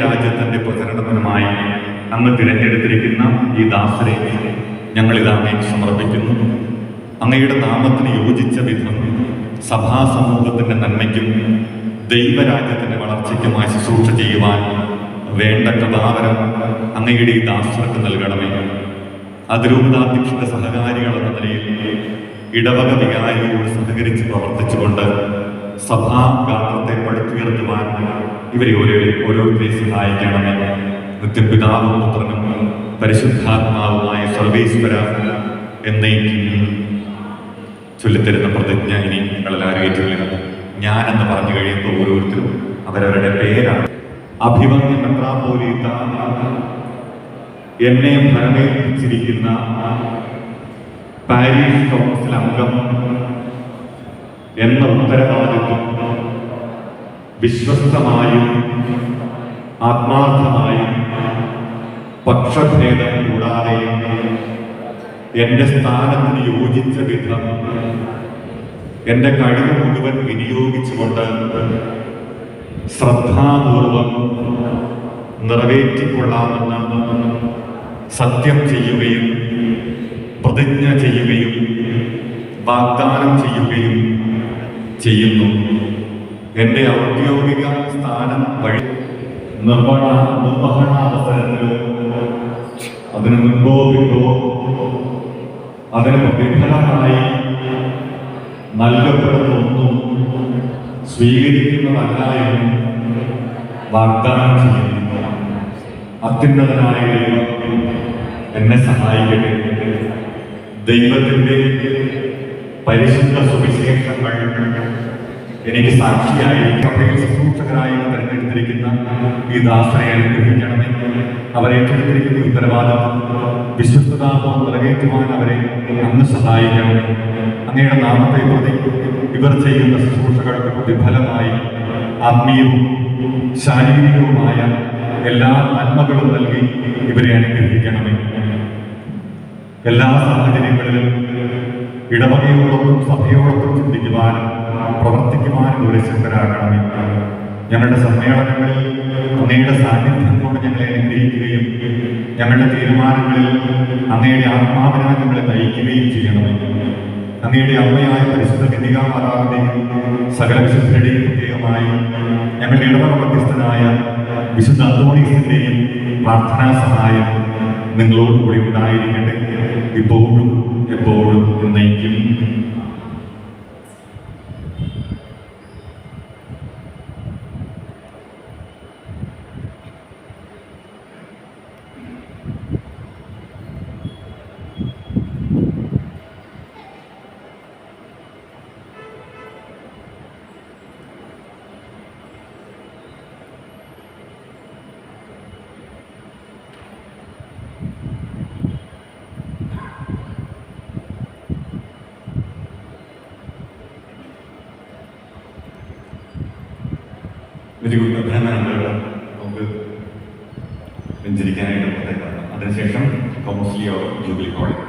രാജ്യത്തിന്റെ പ്രചരണത്തിനുമായി അങ്ങ് തിരഞ്ഞെടുത്തിരിക്കുന്ന ഈ ദാസരെ ഞങ്ങളിത് അങ്ങേക്ക് സമർപ്പിക്കുന്നു. അങ്ങയുടെ നാമത്തിന് യോജിച്ച വിധം സഭാസമൂഹത്തിന്റെ നന്മയ്ക്കും ദൈവരാജ്യത്തിന്റെ വളർച്ചയ്ക്കുമായി ശുശ്രൂഷ ചെയ്യുവാൻ വേണ്ട കൃപാവരം അങ്ങയുടെ ഈ ദാസർക്ക് നൽകണമേ. അതിരൂപതാധ്യക്ഷന്റെ സഹകാരികൾ എന്ന നിലയിൽ ഇടവക വികാരിയോട് സഹകരിച്ച് പ്രവർത്തിച്ചുകൊണ്ട് സഭാഗാത്രത്തെ പടുത്തുയർത്തുവാൻ ഇവരെ ഓരോരുത്തരെയും സഹായിക്കണമേ. നിത്യപിതാവും പുത്രനും പരിശുദ്ധാത്മാവുമായ സർവേശ്വര എന്നേക്കും ചൊല്ലിത്തരുന്ന പ്രതിജ്ഞ ഇനി നിങ്ങളെല്ലാവരും ഏറ്റുകൊള്ളുക. ഞാനെന്ന് പറഞ്ഞു കഴിയുമ്പോൾ ഓരോരുത്തരും അവരവരുടെ പേരാണ്. അഭിമന്യ മെത്രാപ്പോലീത്ത എന്നെ ഭരണേൽപ്പിച്ചിരിക്കുന്ന പാരീഷ് കൗൺസിൽ അംഗം എന്ന ഉത്തരവാദിത്വം വിശ്വസ്തമായും ആത്മാർത്ഥമായും പക്ഷഭേദം കൂടാതെ എന്റെ സ്ഥാനത്തിന് യോജിച്ച വിധം എന്റെ കഴിവ് മുഴുവൻ വിനിയോഗിച്ചുകൊണ്ട് ശ്രദ്ധാപൂർവം നിറവേറ്റിക്കൊള്ളാമെന്ന് സത്യം ചെയ്യുകയും പ്രതിജ്ഞ ചെയ്യുകയും വാഗ്ദാനം ചെയ്യുകയും ചെയ്യുന്നു. എന്റെ ഔദ്യോഗിക സ്ഥാനം വഴി നിർവഹണാവസരത്തിലോ അതിനു മുൻപോ പിന്നോ അതിന് വിഫലമായി നൽകപ്പെടുന്നൊന്നും സ്വീകരിക്കുന്നതല്ല എന്ന് വാഗ്ദാനം ചെയ്യുന്നു. അത്യുന്നതനായ ദൈവം എന്നെ സഹായിക്കട്ടെ. ദൈവത്തിന്റെ പരിശുദ്ധ സുവിശേഷങ്ങൾ എനിക്ക് സാക്ഷിയായി സഭയിൽ ശുശ്രൂഷകരായി തെരഞ്ഞെടുത്തിരിക്കുന്ന ഈ ദാസനെ അനുഗ്രഹിക്കണമേ. അവരെ ഏറ്റെടുത്തിരിക്കുന്ന ഉത്തരവാദിത്വം വിശ്വസ്തതാപൂർവ്വം നിറവേറ്റുവാൻ അവരെ അങ്ങ് സഹായിക്കണമേ. അങ്ങയുടെ നാമത്തെ പ്രതി ഇവർ ചെയ്യുന്ന ശുശ്രൂഷകൾക്ക് പ്രതിഫലമായി ആത്മീയവും ശാരീരികവുമായ എല്ലാ നന്മകളും നൽകി ഇവരെ അനുഗ്രഹിക്കണമേ. എല്ലാ സാഹചര്യങ്ങളിലും ഇടവകയോടൊപ്പം സഭയോടൊപ്പം ചിന്തിക്കുവാനും പ്രവർത്തിക്കുവാനും ഒരു ശക്തരാകണമേ. ഞങ്ങളുടെ സമ്മേളനങ്ങളിൽ അങ്ങയുടെ സാന്നിധ്യം കൊണ്ട് ഞങ്ങളെ അനുഗ്രഹിക്കുകയും ഞങ്ങളുടെ തീരുമാനങ്ങളിൽ അങ്ങയുടെ ആത്മാവിനാൽ ഞങ്ങളെ നയിക്കുകയും ചെയ്യണമേ. അങ്ങയുടെ അമ്മയായ പരിശുദ്ധ കന്യകാമാതാവിന്റെയും സകല വിശുദ്ധരുടെയും പ്രത്യേകമായി ഞങ്ങളുടെ ഇടവക മധ്യസ്ഥനായ വിശുദ്ധ അന്തോണീസിന്റെയും പ്രാർത്ഥനാ സഹായം നിങ്ങളോടുകൂടി ഉണ്ടായിരിക്കട്ടെ, ഇപ്പോഴും എപ്പോഴും എന്നേക്കും. Very good. അഭിനന്ദനങ്ങൾ. നമുക്ക് വെഞ്ചരിക്കാനായിട്ട് അതിനുശേഷം കൗൺസിലിയോ ജൂബിലി കോളേജ്